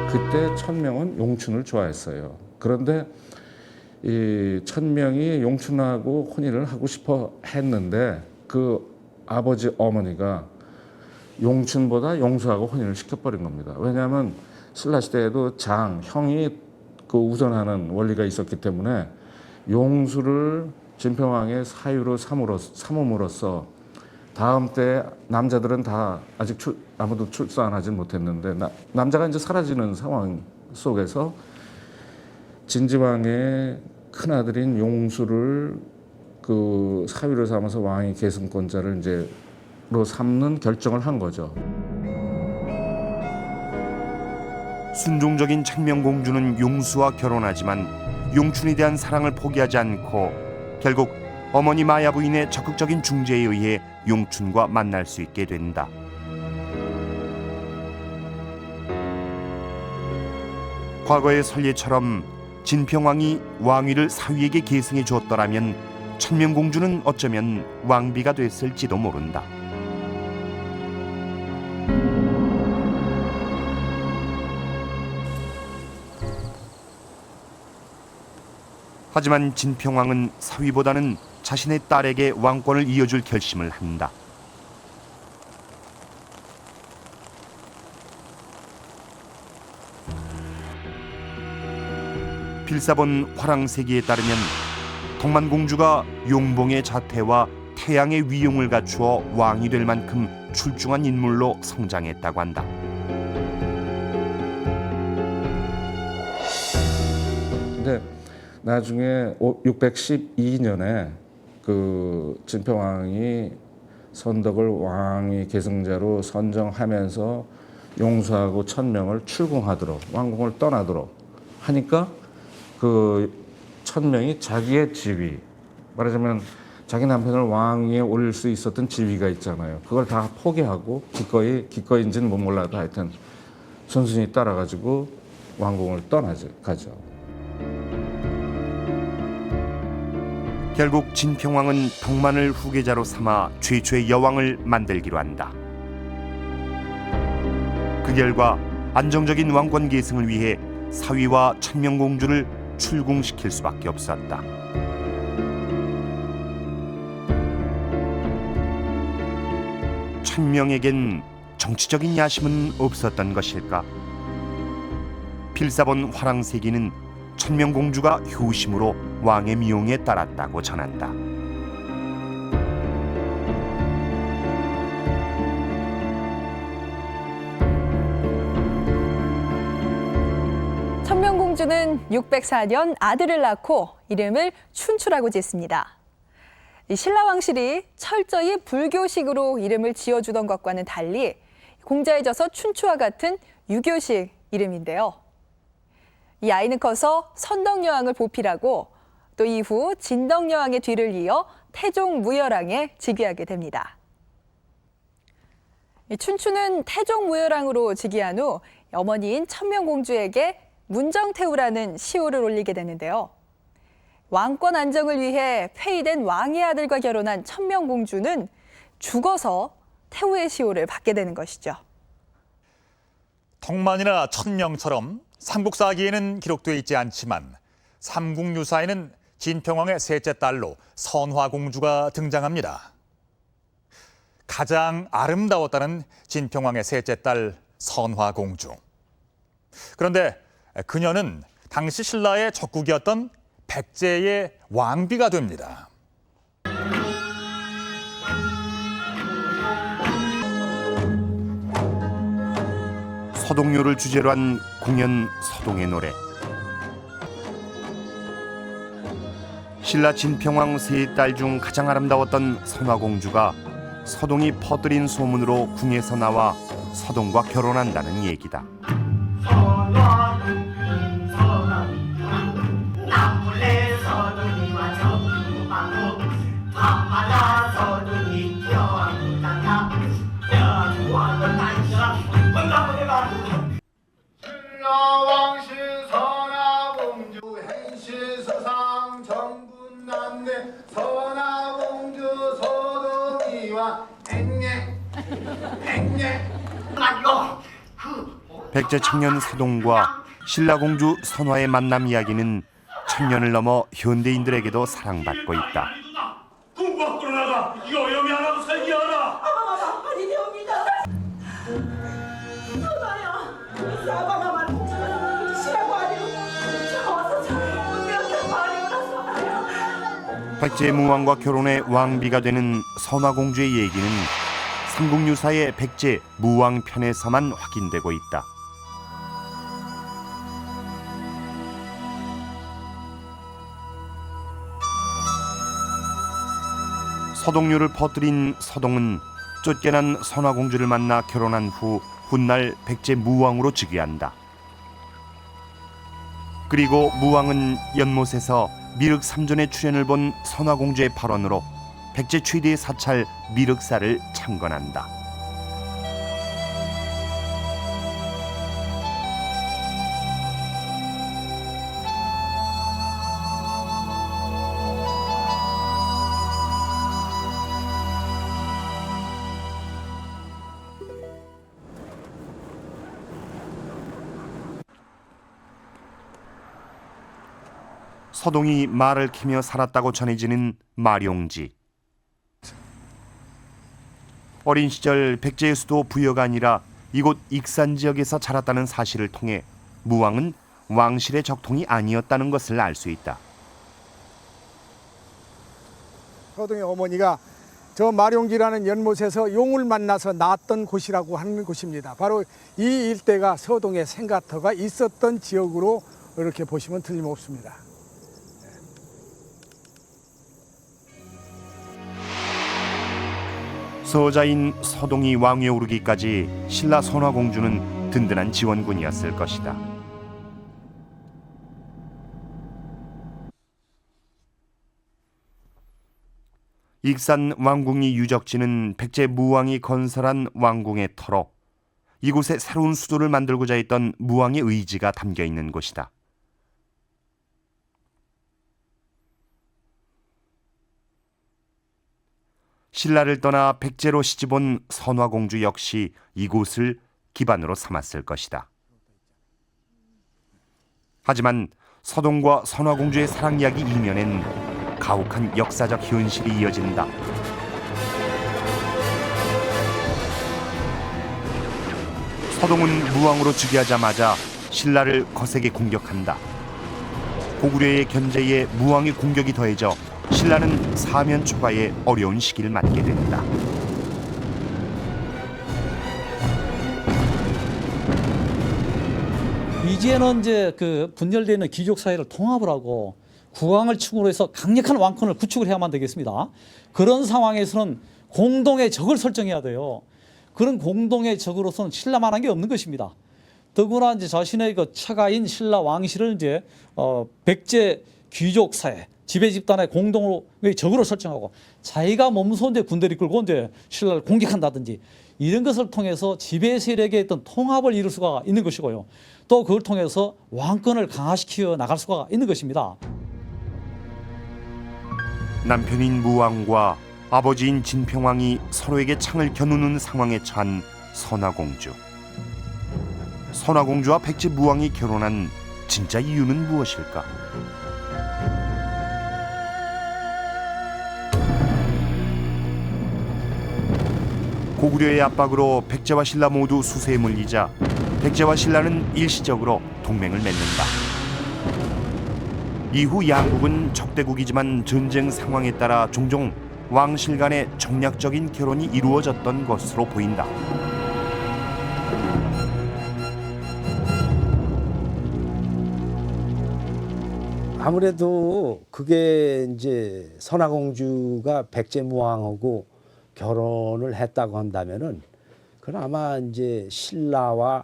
그때 천명은 용춘을 좋아했어요. 그런데 이 천명이 용춘하고 혼인을 하고 싶어 했는데 그 아버지 어머니가 용춘보다 용수하고 혼인을 시켜버린 겁니다. 왜냐하면 신라시대에도 형이 그 우선하는 원리가 있었기 때문에 용수를 진평왕의 사유로 삼음으로써 다음 때 남자들은 다 아직 아무도 출산하지 못했는데 남자가 이제 사라지는 상황 속에서 진지왕의 큰아들인 용수를 그 사위로 삼아서 왕위 계승권자를 이제로 삼는 결정을 한 거죠. 순종적인 천명공주는 용수와 결혼하지만 용춘에 대한 사랑을 포기하지 않고 결국 어머니 마야 부인의 적극적인 중재에 의해 용춘과 만날 수 있게 된다. 과거의 설례처럼 진평왕이 왕위를 사위에게 계승해 주었더라면 천명공주는 어쩌면 왕비가 됐을지도 모른다. 하지만 진평왕은 사위보다는 자신의 딸에게 왕권을 이어줄 결심을 한다. 필사본 화랑세기에 따르면 동만공주가 용봉의 자태와 태양의 위용을 갖추어 왕이 될 만큼 출중한 인물로 성장했다고 한다. 근데 나중에 612년에 그 진평왕이 선덕을 왕위 계승자로 선정하면서 용수하고 천명을 출궁하도록 왕궁을 떠나도록 하니까 그 천명이 자기의 지위, 말하자면 자기 남편을 왕위에 올릴 수 있었던 지위가 있잖아요. 그걸 다 포기하고 기꺼이인지는 못 몰라도 하여튼 순순히 따라가지고 왕궁을 가죠. 결국 진평왕은 덕만을 후계자로 삼아 최초의 여왕을 만들기로 한다. 그 결과 안정적인 왕권 계승을 위해 사위와 천명공주를 출궁시킬 수밖에 없었다. 천명에겐 정치적인 야심은 없었던 것일까? 필사본 화랑세기는 천명공주가 효심으로 왕의 미용에 따랐다고 전한다. 천명공주는 604년 아들을 낳고 이름을 춘추라고 짓습니다. 이 신라 왕실이 철저히 불교식으로 이름을 지어주던 것과는 달리 공자에 져서 춘추와 같은 유교식 이름인데요. 이 아이는 커서 선덕여왕을 보필하고 또 이후 진덕여왕의 뒤를 이어 태종무열왕에 즉위하게 됩니다. 이 춘추는 태종무열왕으로 즉위한 후 어머니인 천명공주에게 문정태우라는 시호를 올리게 되는데요. 왕권 안정을 위해 폐위된 왕의 아들과 결혼한 천명공주는 죽어서 태우의 시호를 받게 되는 것이죠. 덕만이나 천명처럼 삼국사기에는 기록되어 있지 않지만 삼국유사에는 진평왕의 셋째 딸로 선화공주가 등장합니다. 가장 아름다웠다는 진평왕의 셋째 딸 선화공주. 그런데 그녀는 당시 신라의 적국이었던 백제의 왕비가 됩니다. 서동요를 주제로 한 공연 서동의 노래. 신라 진평왕 세 딸 중 가장 아름다웠던 선화공주가 서동이 퍼뜨린 소문으로 궁에서 나와 서동과 결혼한다는 얘기다. 백제 청년 서동과 신라 공주 선화의 만남 이야기는 천년을 넘어 현대인들에게도 사랑받고 있다. 돈 밖으로 나가. 이거 여미 하나도 살기 하라. 아니 됩니다. 선아야, 사바마만 시라고 하리오. 어서 운명을 말이오라 선아야. 백제 무왕과 결혼해 왕비가 되는 선화공주의 얘기는 삼국유사의 백제 무왕 편에서만 확인되고 있다. 서동요를 퍼뜨린 서동은 쫓겨난 선화공주를 만나 결혼한 후 훗날 백제 무왕으로 즉위한다. 그리고 무왕은 연못에서 미륵 3전의 출연을 본 선화공주의 발언으로 백제 최대의 사찰 미륵사를 창건한다. 서동이 말을 캐며 살았다고 전해지는 마룡지. 어린 시절 백제의 수도 부여가 아니라 이곳 익산 지역에서 자랐다는 사실을 통해 무왕은 왕실의 적통이 아니었다는 것을 알 수 있다. 서동의 어머니가 저 마룡지라는 연못에서 용을 만나서 낳았던 곳이라고 하는 곳입니다. 바로 이 일대가 서동의 생가터가 있었던 지역으로 이렇게 보시면 틀림없습니다. 서자인 서동이 왕위에 오르기까지 신라 선화공주는 든든한 지원군이었을 것이다. 익산 왕궁이 유적지는 백제 무왕이 건설한 왕궁의 터로 이곳에 새로운 수도를 만들고자 했던 무왕의 의지가 담겨 있는 곳이다. 신라를 떠나 백제로 시집온 선화공주 역시 이곳을 기반으로 삼았을 것이다. 하지만 서동과 선화공주의 사랑 이야기 이면엔 가혹한 역사적 현실이 이어진다. 서동은 무왕으로 즉위하자마자 신라를 거세게 공격한다. 고구려의 견제에 무왕의 공격이 더해져 신라는 사면 초과의 어려운 시기를 맞게 된다. 이제는 이제 그 분열되어 있는 귀족 사회를 통합을 하고 국왕을 충으로 해서 강력한 왕권을 구축을 해야만 되겠습니다. 그런 상황에서는 공동의 적을 설정해야 돼요. 그런 공동의 적으로서는 신라만한 게 없는 것입니다. 더구나 이제 자신의 그 처가인 신라 왕실을 이제 백제 귀족 사회 지배 집단의 공동으로 적으로 설정하고 자기가 몸소 이제 군대를 끌고 이제 신라를 공격한다든지 이런 것을 통해서 지배 세력의 어떤 통합을 이룰 수가 있는 것이고요. 또 그걸 통해서 왕권을 강화시켜 나갈 수가 있는 것입니다. 남편인 무왕과 아버지인 진평왕이 서로에게 창을 겨누는 상황에 처한 선화공주. 선화공주와 백제 무왕이 결혼한 진짜 이유는 무엇일까? 고구려의 압박으로 백제와 신라 모두 수세에 몰리자 백제와 신라는 일시적으로 동맹을 맺는다. 이후 양국은 적대국이지만 전쟁 상황에 따라 종종 왕실 간의 정략적인 결혼이 이루어졌던 것으로 보인다. 아무래도 그게 이제 선화공주가 백제무왕하고 결혼을 했다고 한다면은 그건 아마 이제 신라와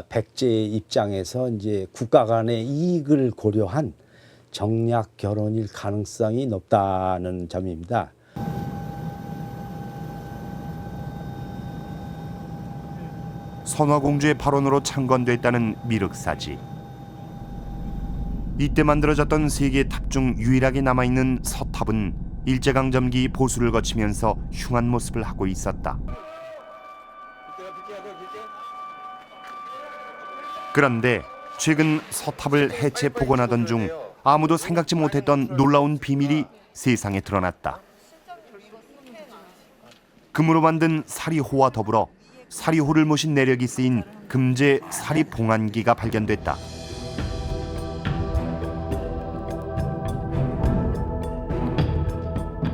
백제의 입장에서 이제 국가 간의 이익을 고려한 정략 결혼일 가능성이 높다는 점입니다. 선화공주의 발언으로 창건됐다는 미륵사지. 이때 만들어졌던 세 개의 탑 중 유일하게 남아있는 서탑은 일제강점기 보수를 거치면서 흉한 모습을 하고 있었다. 그런데 최근 서탑을 해체 복원하던 중 아무도 생각지 못했던 놀라운 비밀이 세상에 드러났다. 금으로 만든 사리호와 더불어 사리호를 모신 내력이 쓰인 금제 사리봉안기가 발견됐다.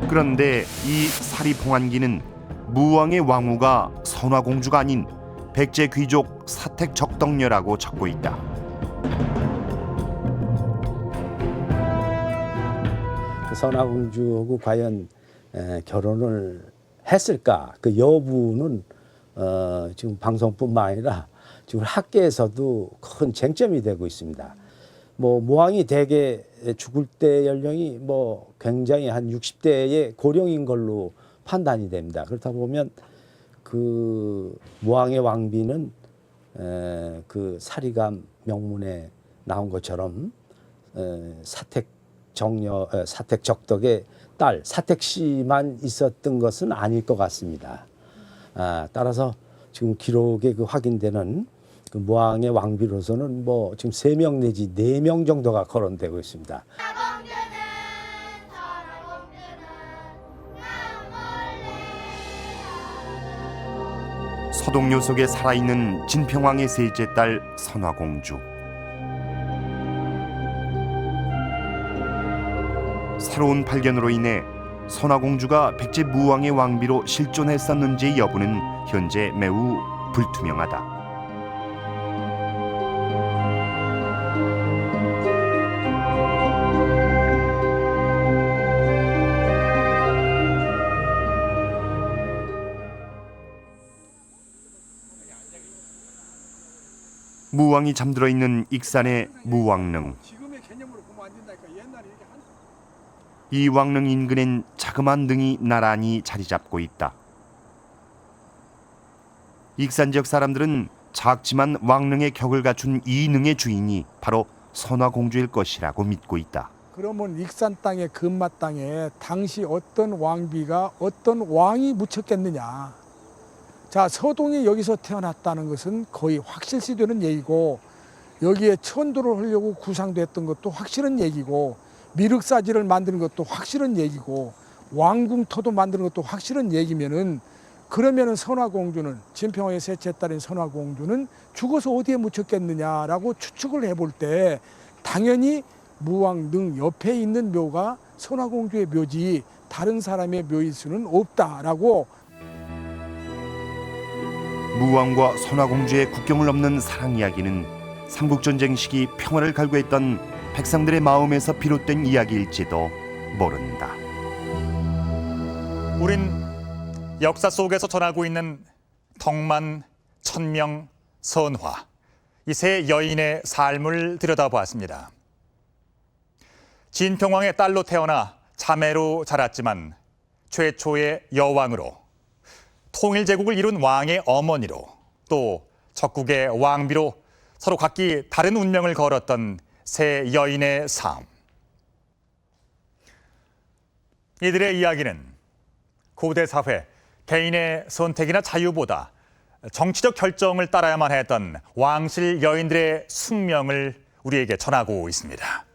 그런데 이 사리봉안기는 무왕의 왕후가 선화공주가 아닌 백제 귀족 사택적덕녀라고 적고 있다. 선화공주하고 과연 결혼을 했을까? 그 여부는 지금 방송뿐만 아니라 지금 학계에서도 큰 쟁점이 되고 있습니다. 뭐 무왕이 대개 죽을 때 연령이 뭐 굉장히 한 60대의 고령인 걸로 판단이 됩니다. 그렇다 보면 그 무왕의 왕비는 그 사리감 명문에 나온 것처럼 사택적덕의 딸 사택씨만 있었던 것은 아닐 것 같습니다. 따라서 지금 기록에 그 확인되는 그 무왕의 왕비로서는 뭐 지금 3명 내지 4명 정도가 거론되고 있습니다. 서동요 속에 살아있는 진평왕의 셋째 딸 선화공주. 새로운 발견으로 인해 선화공주가 백제 무왕의 왕비로 실존했었는지의 여부는 현재 매우 불투명하다. 무왕이 잠들어 있는 익산의 무왕릉. 이 왕릉 인근엔 자그마한 능이 나란히 자리 잡고 있다. 익산 지역 사람들은 작지만 왕릉의 격을 갖춘 이 능의 주인이 바로 선화공주일 것이라고 믿고 있다. 그러면 익산 땅의 금마 땅에 당시 어떤 왕비가 어떤 왕이 묻혔겠느냐. 자, 서동이 여기서 태어났다는 것은 거의 확실시되는 얘기고 여기에 천도를 하려고 구상도 했던 것도 확실한 얘기고, 미륵사지를 만드는 것도 확실한 얘기고, 왕궁터도 만드는 것도 확실한 얘기면은, 그러면은 선화공주는, 진평왕의 셋째 딸인 선화공주는 죽어서 어디에 묻혔겠느냐라고 추측을 해볼 때 당연히 무왕릉 옆에 있는 묘가 선화공주의 묘지 다른 사람의 묘일 수는 없다라고. 무왕과 선화공주의 국경을 넘는 사랑 이야기는 삼국전쟁 시기 평화를 갈구했던 백성들의 마음에서 비롯된 이야기일지도 모른다. 우린 역사 속에서 전하고 있는 덕만, 천명, 선화, 이 세 여인의 삶을 들여다보았습니다. 진평왕의 딸로 태어나 자매로 자랐지만 최초의 여왕으로, 통일제국을 이룬 왕의 어머니로, 또 적국의 왕비로 서로 각기 다른 운명을 걸었던 세 여인의 삶. 이들의 이야기는 고대 사회 개인의 선택이나 자유보다 정치적 결정을 따라야만 했던 왕실 여인들의 숙명을 우리에게 전하고 있습니다.